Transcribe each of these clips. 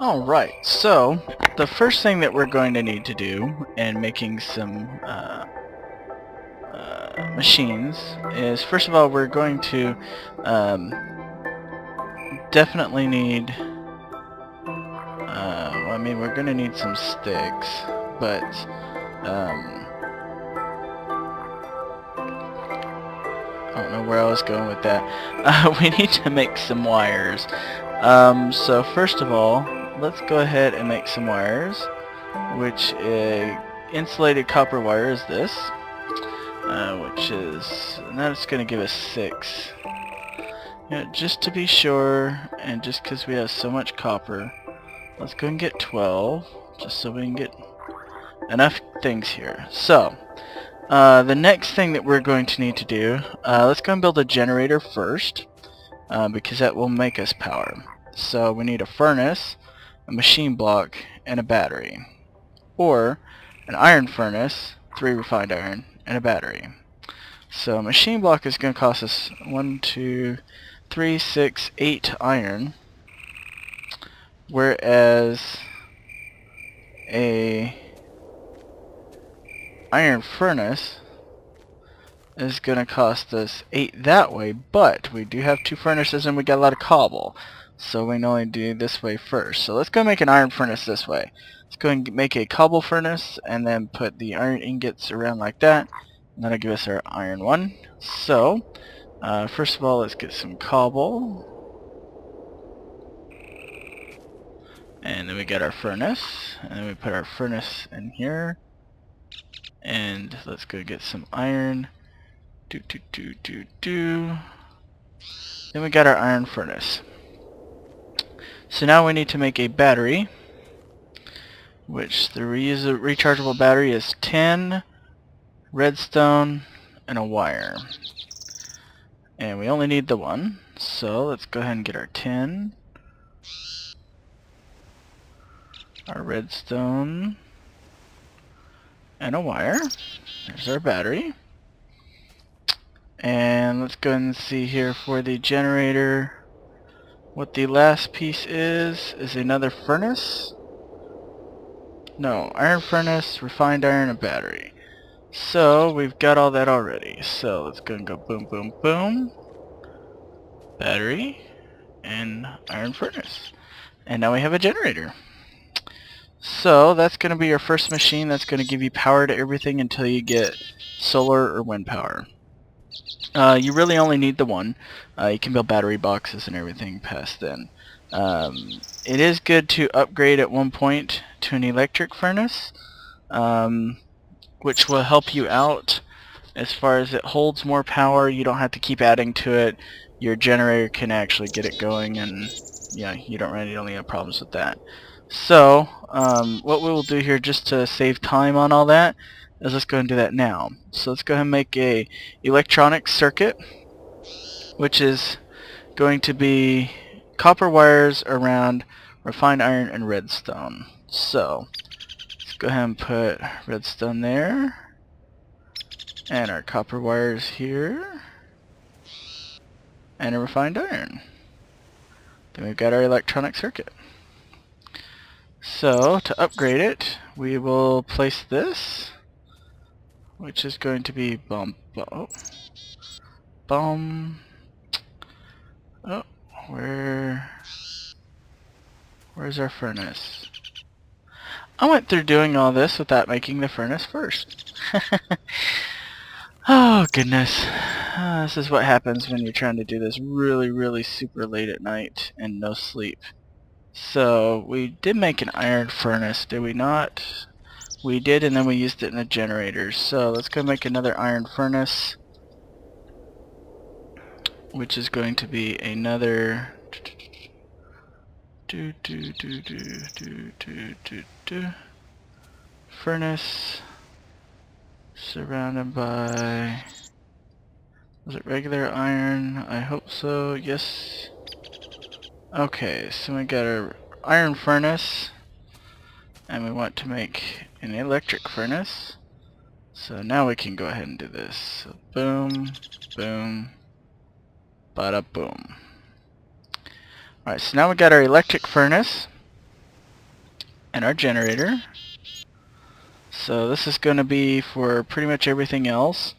Alright, so the first thing that we're going to need to do in making some machines is, first of all, we're going to um, definitely need, well, I mean, we're going to need some sticks, but I don't know where I was going with that. We need to make some wires. So first of all, let's go ahead and make some wires, which insulated copper wire is this, which is, and that's going to give us 6. Just to be sure, and just because we have so much copper, let's go and get 12, just so we can get enough things here. So, the next thing that we're going to need to do, let's go and build a generator first, because that will make us power. So we need a furnace, a machine block, and a battery. Or an iron furnace, 3 refined iron, and a battery. So a machine block is going to cost us 1, 2, 3, 6, 8 iron, whereas a iron furnace is going to cost us 8 that way, but we do have 2 furnaces and we got a lot of cobble, so we can only do this way first. So let's go make an iron furnace this way. Let's go and make a cobble furnace and then put the iron ingots around like that, and that'll give us our iron one. So first of all, let's get some cobble, and then we got our furnace, and then we put our furnace in here, and let's go get some iron. Then we got our iron furnace. So now we need to make a battery, which the rechargeable battery is 10 redstone and a wire. And we only need the one, so let's go ahead and get our 10, our redstone, and a wire. There's our battery. And let's go ahead and see here for the generator. What the last piece is another furnace. No, iron furnace, refined iron, and battery. So we've got all that already. So let's go and go boom, boom, boom. Battery and iron furnace. And now we have a generator. So that's going to be your first machine. That's going to give you power to everything until you get solar or wind power. You really only need the one. You can build battery boxes and everything past then. It is good to upgrade at one point to an electric furnace, which will help you out as far as it holds more power. You don't have to keep adding to it. Your generator can actually get it going, and yeah, you don't really have problems with that. So what we will do here, just to save time on all that, is let's go and do that now. So let's go ahead and make a electronic circuit, which is going to be copper wires around refined iron and redstone. So let's go ahead and put redstone there, and our copper wires here, and a refined iron. Then we've got our electronic circuit. So to upgrade it, we will place this, which is going to be where's our furnace? I went through doing all this without making the furnace first. Oh goodness. This is what happens when you're trying to do this really super late at night and no sleep. So we did make an iron furnace, did we not? We did, and then we used it in the generators. So let's go make another iron furnace, which is going to be another furnace surrounded by, was it regular iron? I hope so. Yes. Okay, so we got our iron furnace, and we want to make an electric furnace. So now we can go ahead and do this. So boom, boom, bada boom. Alright, so now we got our electric furnace, and our generator. So this is going to be for pretty much everything else.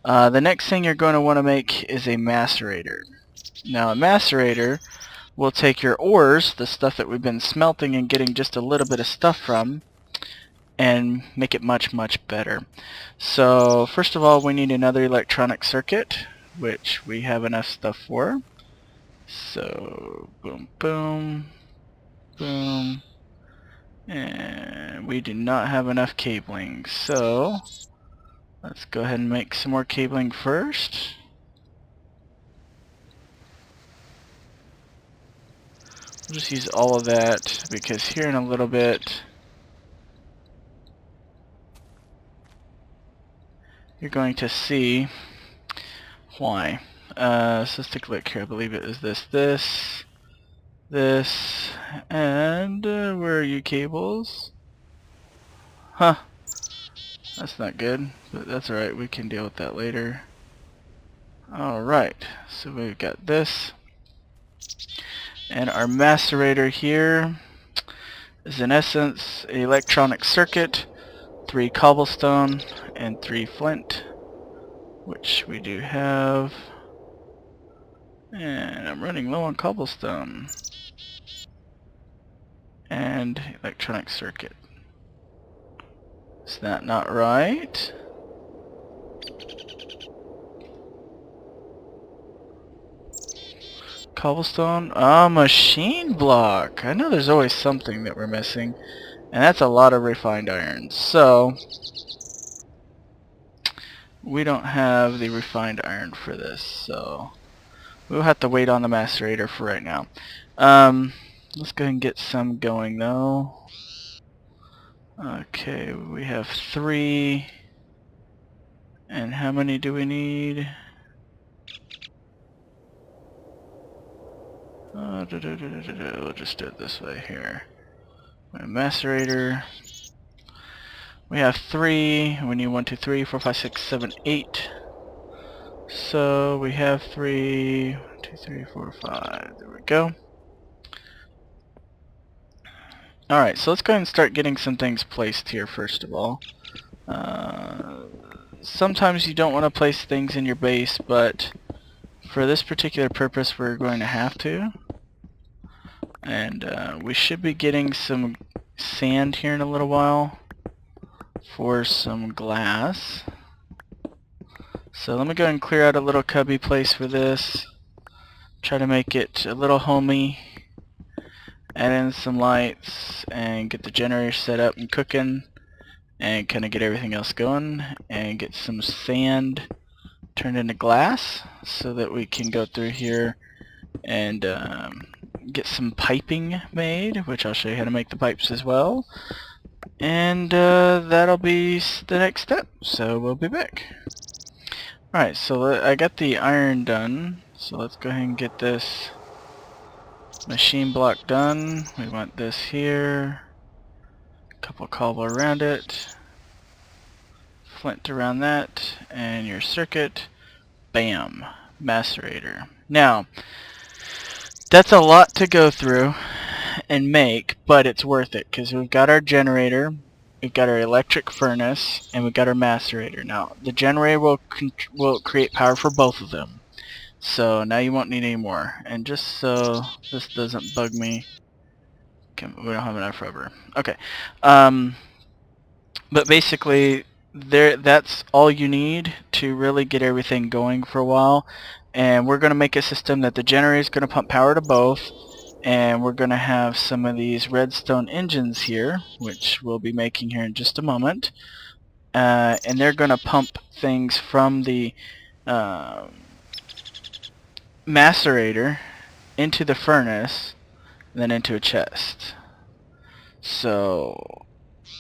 The next thing you're going to want to make is a macerator. Now a macerator will take your ores, the stuff that we've been smelting and getting just a little bit of stuff from, and make it much, much better. So first of all, we need another electronic circuit, which we have enough stuff for. So boom, boom, boom, and we do not have enough cabling. So let's go ahead and make some more cabling first. We'll just use all of that because here in a little bit you're going to see why. So let's take a look here. I believe it is this, and where are you cables? Huh. That's not good, but that's alright. We can deal with that later. Alright, so we've got this. And our macerator here is in essence an electronic circuit, 3 cobblestone and 3 flint, which we do have. And I'm running low on cobblestone. And electronic circuit. Is that not right? Cobblestone? Machine block! I know there's always something that we're missing. And that's a lot of refined iron. So we don't have the refined iron for this, so we'll have to wait on the macerator for right now. Let's go ahead and get some going though. Okay, we have 3. And how many do we need? We'll just do it this way here. We have macerator. We have 3. We need 1, 2, 3, 4, 5, 6, 7, 8. So we have 3, 1, 2, 3, 4, 5. There we go. Alright, so let's go ahead and start getting some things placed here first of all. Sometimes you don't want to place things in your base, but for this particular purpose we're going to have to. And we should be getting some sand here in a little while for some glass. So let me go ahead and clear out a little cubby place for this. Try to make it a little homey. Add in some lights and get the generator set up and cooking and kind of get everything else going and get some sand turned into glass so that we can go through here and get some piping made, which I'll show you how to make the pipes as well. And that'll be the next step, so we'll be back. Alright, so I got the iron done, so let's go ahead and get this machine block done. We want this here, a couple cobble around it, flint around that, and your circuit. Bam! Macerator. Now, that's a lot to go through and make, but it's worth it because we've got our generator, we've got our electric furnace, and we've got our macerator. Now, the generator will create power for both of them. So now you won't need any more. And just so this doesn't bug me, we don't have enough rubber. Okay. But basically, that's all you need to really get everything going for a while. And we're going to make a system that the generator is going to pump power to both. And we're going to have some of these redstone engines here, which we'll be making here in just a moment. And they're going to pump things from the macerator into the furnace, and then into a chest. So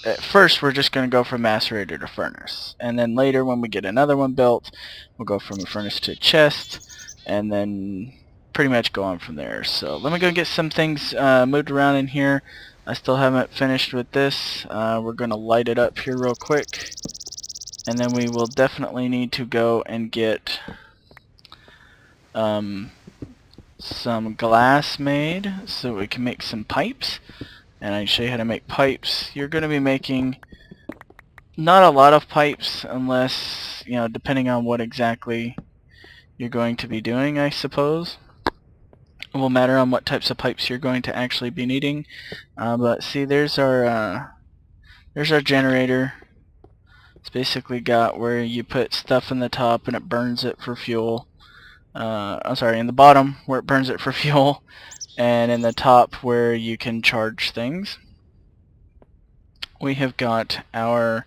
at first we're just going to go from macerator to furnace, and then later when we get another one built we'll go from a furnace to a chest, and then pretty much go on from there. So let me go get some things moved around in here. I still haven't finished with this. We're going to light it up here real quick, and then we will definitely need to go and get some glass made so we can make some pipes. and I show you how to make pipes. You're going to be making not a lot of pipes unless, you know, depending on what exactly you're going to be doing, I suppose. It will matter on what types of pipes you're going to actually be needing. But see, there's our generator. It's basically got where you put stuff in the top and it burns it for fuel. I'm sorry, in the bottom where it burns it for fuel, and in the top where you can charge things. We have got our,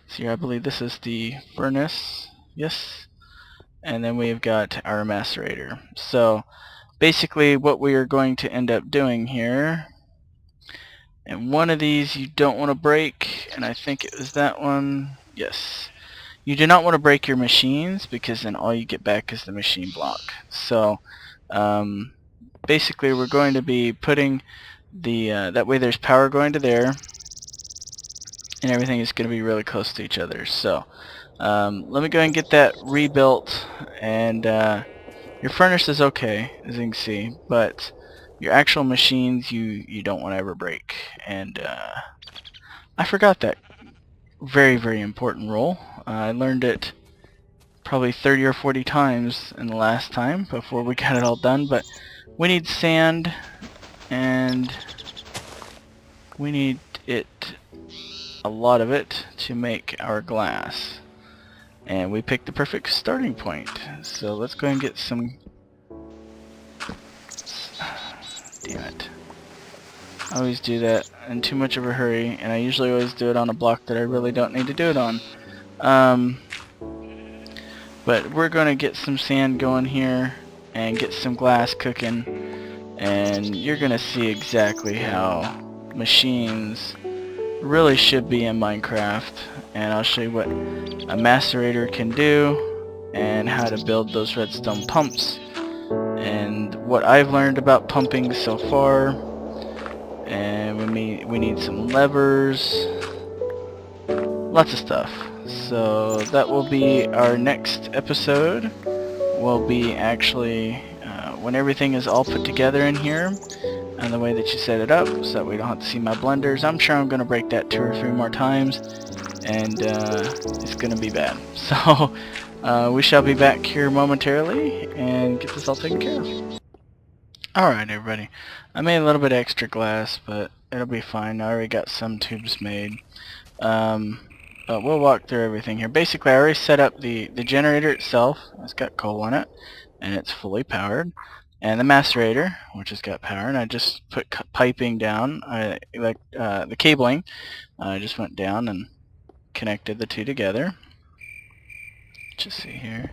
see, I believe this is the furnace, yes, and then we have got our macerator. So basically what we are going to end up doing here, and one of these you don't want to break, and I think it was that one, yes. You do not want to break your machines because then all you get back is the machine block. So basically we're going to be putting the, that way there's power going to there, and everything is going to be really close to each other. So let me go ahead and get that rebuilt, and your furnace is okay, as you can see, but your actual machines you don't want to ever break. And I forgot that very, very important rule. I learned it probably 30 or 40 times in the last time before we got it all done, but we need sand, and we need it, a lot of it, to make our glass. And we picked the perfect starting point. So let's go and get some... Damn it. I always do that in too much of a hurry, and I usually always do it on a block that I really don't need to do it on. But we're going to get some sand going here and get some glass cooking, and you're going to see exactly how machines really should be in Minecraft, and I'll show you what a macerator can do and how to build those redstone pumps and what I've learned about pumping so far. And we need some levers, lots of stuff. So that will be our next episode. Will be actually when everything is all put together in here and the way that you set it up, so that we don't have to see my blunders. I'm sure I'm going to break that 2 or 3 more times, and it's going to be bad. So we shall be back here momentarily and get this all taken care of. Alright everybody, I made a little bit extra glass, but it'll be fine. I already got some tubes made. But we'll walk through everything here. Basically I already set up the generator itself. It's got coal in it, and it's fully powered. And the macerator, which has got power, and I just put piping down, the cabling. I just went down and connected the two together. Just see here,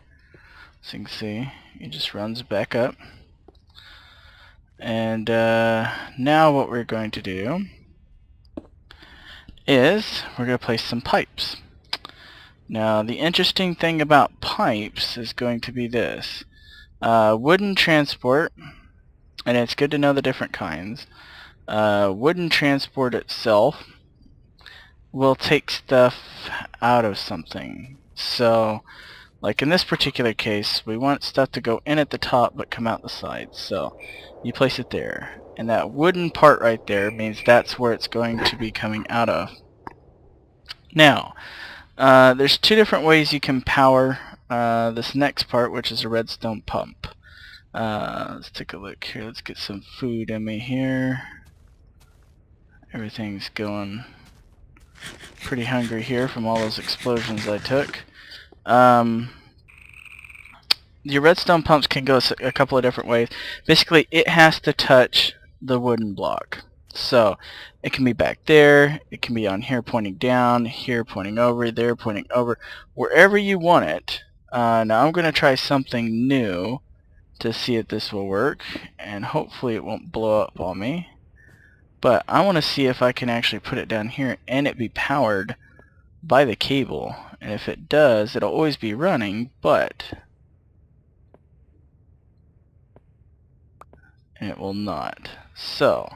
so you can see it just runs back up. And now what we're going to do is we're going to place some pipes. Now the interesting thing about pipes is going to be this. Wooden transport, and it's good to know the different kinds. Wooden transport itself will take stuff out of something. So like in this particular case, we want stuff to go in at the top but come out the sides. So you place it there, and that wooden part right there means that's where it's going to be coming out of. Now there's 2 different ways you can power this next part, which is a redstone pump. Let's take a look here. Let's get some food in me here. Everything's going pretty hungry here from all those explosions I took. Your redstone pumps can go a couple of different ways. Basically it has to touch the wooden block. So it can be back there, it can be on here pointing down, here pointing over, there pointing over, wherever you want it. Now I'm going to try something new to see if this will work, and hopefully it won't blow up on me. But I want to see if I can actually put it down here and it be powered by the cable. And if it does, it'll always be running, but it will not. So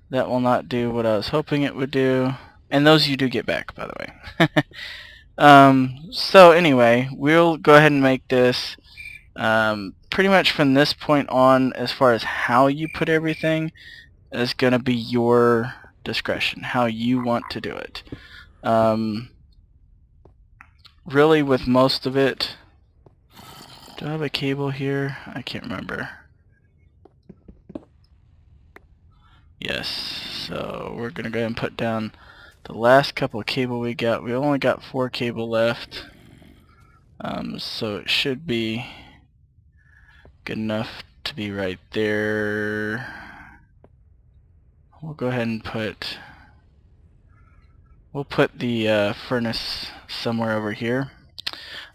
that will not do what I was hoping it would do. And those you do get back, by the way. So anyway, we'll go ahead and make this pretty much from this point on, as far as how you put everything is going to be your discretion, how you want to do it. Really, with most of it, do I have a cable here? I can't remember. Yes, so we're gonna go ahead and put down the last couple of cable we got. We only got 4 cable left, so it should be good enough to be right there. We'll go ahead and we'll put the furnace somewhere over here.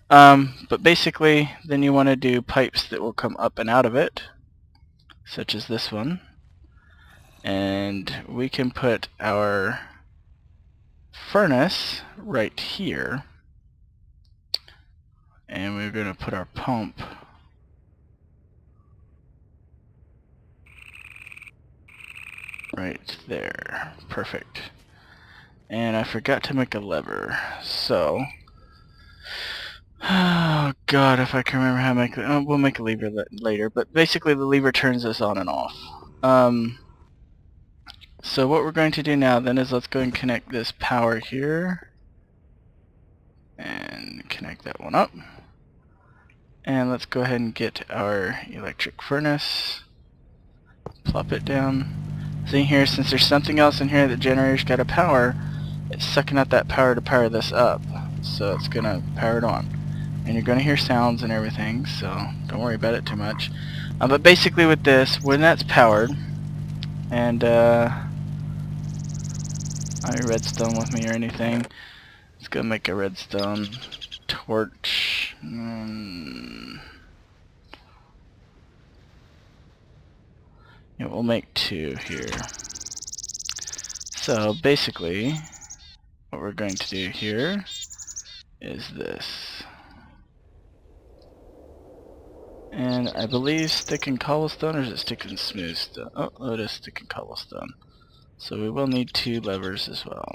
But basically, then you want to do pipes that will come up and out of it, such as this one. And we can put our furnace right here. And we're going to put our pump right there. Perfect. And I forgot to make a lever, so oh god, if I can remember how to make it. We'll make a lever later, but basically the lever turns this on and off. So what we're going to do now then is let's go and connect this power here and connect that one up. And let's go ahead and get our electric furnace, plop it down. See here, since there's something else in here that generator's got to power, it's sucking out that power to power this up, so it's gonna power it on. And you're gonna hear sounds and everything, so don't worry about it too much. But basically with this, when that's powered, and I have redstone with me or anything, let's go make a redstone torch. Yeah, we'll make 2 here. So basically, what we're going to do here is this. And I believe stick and cobblestone, or is it stick and smooth stone? Oh, it is stick and cobblestone. So we will need 2 levers as well.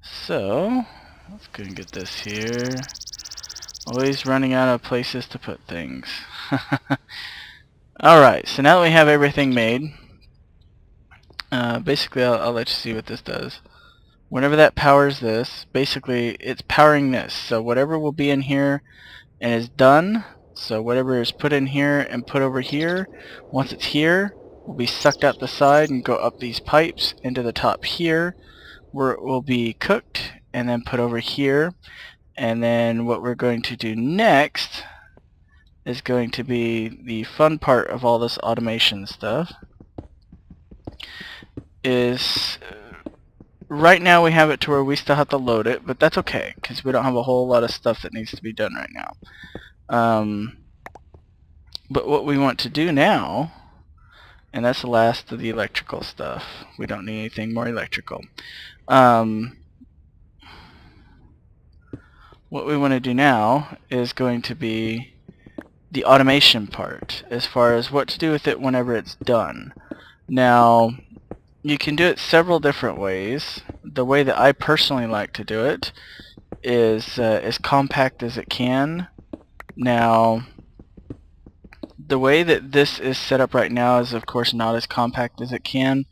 So, let's go and get this here. Always running out of places to put things. Alright, so now that we have everything made, basically I'll let you see what this does. Whenever that powers this, basically it's powering this. So whatever will be in here and is done, so whatever is put in here and put over here, once it's here, will be sucked out the side and go up these pipes into the top here, where it will be cooked and then put over here. And then what we're going to do next is going to be the fun part of all this automation stuff. Is right now we have it to where we still have to load it, but that's okay because we don't have a whole lot of stuff that needs to be done right now. But what we want to do now, and that's the last of the electrical stuff. We don't need anything more electrical. What we want to do now is going to be the automation part, as far as what to do with it whenever it's done. Now, you can do it several different ways. The way that I personally like to do it is as compact as it can. Now, the way that this is set up right now is of course not as compact as it can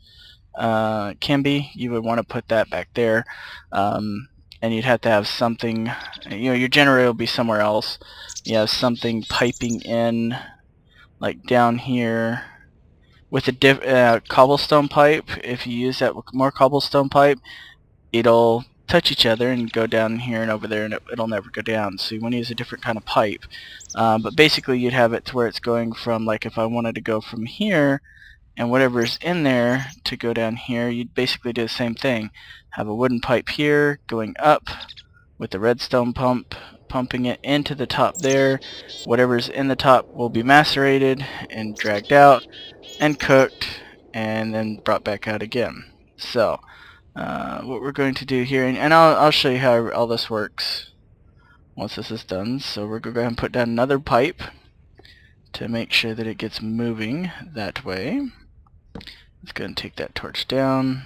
be. You would want to put that back there, and you'd have to have something, you know, your generator will be somewhere else. You have something piping in like down here with a cobblestone pipe. If you use that with more cobblestone pipe, it'll touch each other and go down here and over there, and it'll never go down. So you want to use a different kind of pipe. But basically you'd have it to where it's going from, like if I wanted to go from here and whatever's in there to go down here, you'd basically do the same thing. Have a wooden pipe here going up with the redstone pump, pumping it into the top there. Whatever's in the top will be macerated and dragged out and cooked and then brought back out again. So what we're going to do here, and I'll show you how all this works once this is done. So we're going to go ahead and put down another pipe to make sure that it gets moving that way. Let's go and take that torch down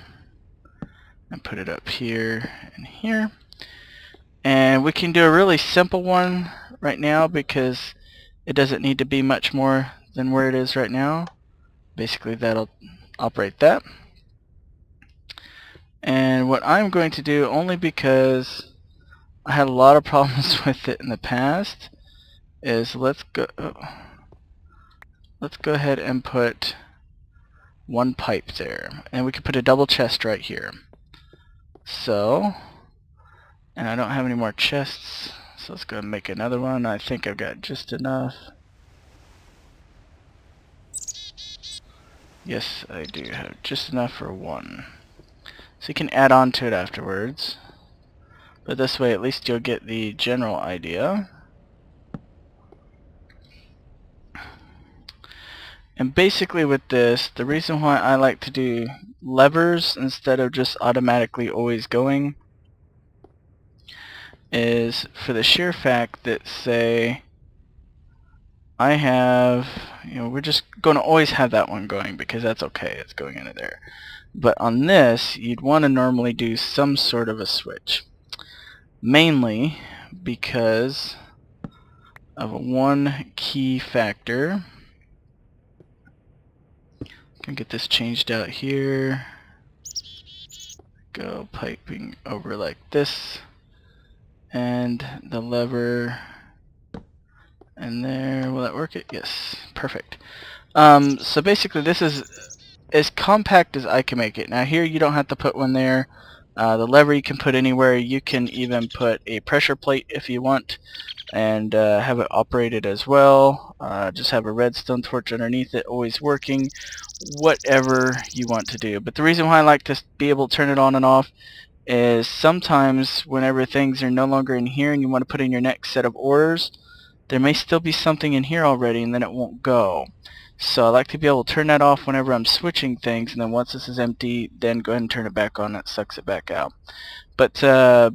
and put it up here and here. And we can do a really simple one right now because it doesn't need to be much more than where it is right now. Basically that'll operate that. And what I'm going to do, only because I had a lot of problems with it in the past, is let's go ahead and put one pipe there, and we can put a double chest right here. So, and I don't have any more chests, so let's go and make another one. I think I've got just enough. Yes, I do have just enough for one. So you can add on to it afterwards. But this way at least you'll get the general idea. And basically with this, the reason why I like to do levers instead of just automatically always going is for the sheer fact that, say, I have, we're just going to always have that one going because that's okay, it's going into there. But on this, you'd want to normally do some sort of a switch. Mainly because of one key factor. Can get this changed out here. Go piping over like this. And the lever and there, will that work it? Yes, perfect. So basically this is as compact as I can make it. Now here you don't have to put one there. The lever you can put anywhere. You can even put a pressure plate if you want and have it operated as well. Just have a redstone torch underneath it, always working, whatever you want to do. But the reason why I like to be able to turn it on and off is sometimes whenever things are no longer in here and you want to put in your next set of ores, there may still be something in here already and then it won't go. So I like to be able to turn that off whenever I'm switching things, and then once this is empty, then go ahead and turn it back on. That sucks it back out. But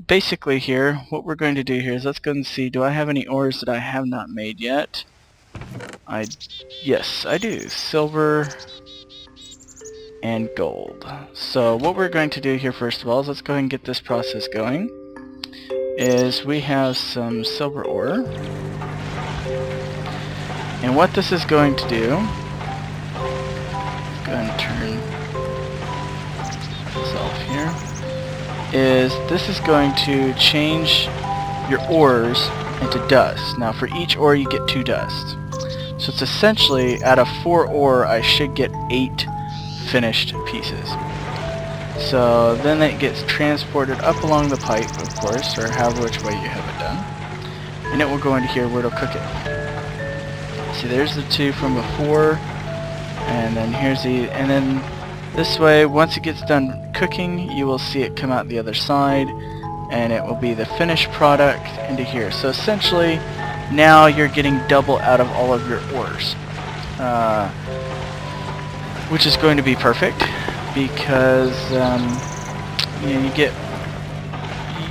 basically here, what we're going to do here is let's go and see, do I have any ores that I have not made yet? Yes, I do. Silver and gold. So what we're going to do here first of all is let's go ahead and get this process going. Is we have some silver ore. And what this is going to do, let's go ahead and turn this off here, is this is going to change your ores into dust. Now for each ore you get 2 dust. So it's essentially, out of 4 ore I should get 8 finished pieces. So then it gets transported up along the pipe, of course, or however which way you have it done. And it will go into here where it'll cook it. See, there's the 2 from before, and then here's the, and then this way, once it gets done cooking, you will see it come out the other side, and it will be the finished product into here. So essentially, now you're getting double out of all of your ores, which is going to be perfect because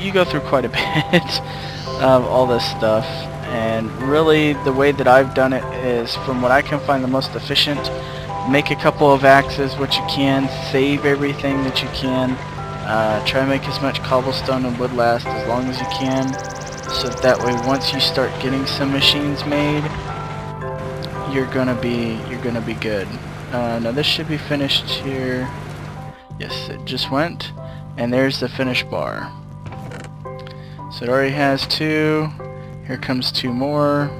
you go through quite a bit of all this stuff. And really the way that I've done it is, from what I can find the most efficient, make a couple of axes what you can, save everything that you can, try and make as much cobblestone and wood last as long as you can, so that way once you start getting some machines made, you're gonna be good. Now this should be finished here. Yes, it just went, and there's the finished bar. So it already has 2. Here comes 2 more.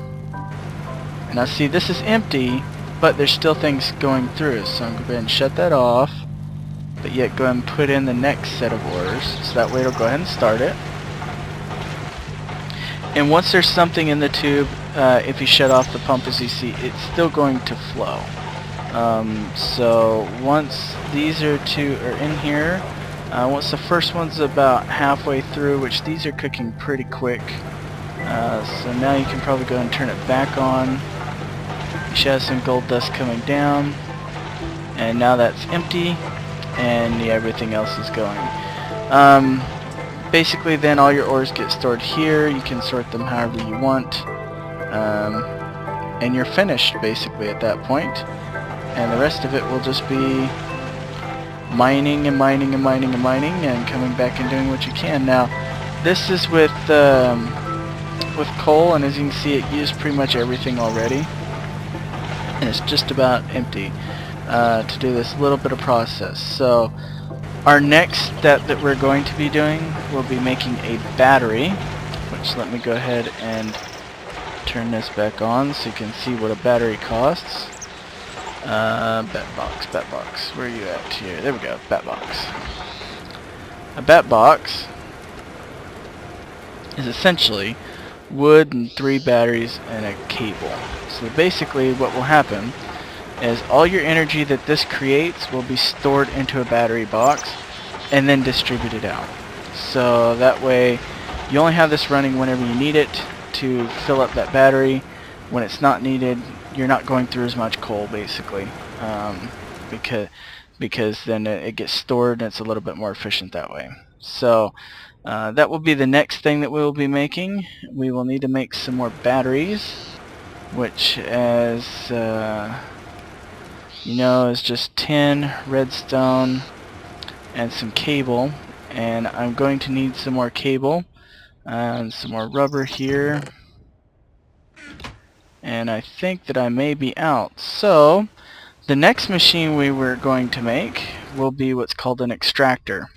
And now see, this is empty, but there's still things going through. So I'm going to go ahead and shut that off, but yet go ahead and put in the next set of ores. So that way it'll go ahead and start it. And once there's something in the tube, if you shut off the pump, as you see, it's still going to flow. So once these 2 are in here, once the first one's about halfway through, which these are cooking pretty quick, so now you can probably go and turn it back on. You should have some gold dust coming down, and now that's empty, and everything else is going. Basically then all your ores get stored here. You can sort them however you want, and you're finished basically at that point. And the rest of it will just be mining and mining and mining and mining and coming back and doing what you can. Now this is with coal, and as you can see, it used pretty much everything already, and it's just about empty. to do this little bit of process. So our next step that we're going to be doing will be making a battery, which let me go ahead and turn this back on so you can see what a battery costs. Bat box, where are you at here? There we go, bat box. A bat box is essentially wood and 3 batteries and a cable. So basically what will happen is all your energy that this creates will be stored into a battery box and then distributed out. So that way you only have this running whenever you need it to fill up that battery. When it's not needed, you're not going through as much coal basically, because then it gets stored and it's a little bit more efficient that way. So that will be the next thing that we will be making. We will need to make some more batteries, which, as you know, is just tin, redstone, and some cable. And I'm going to need some more cable and some more rubber here. And I think that I may be out. So the next machine we were going to make will be what's called an extractor.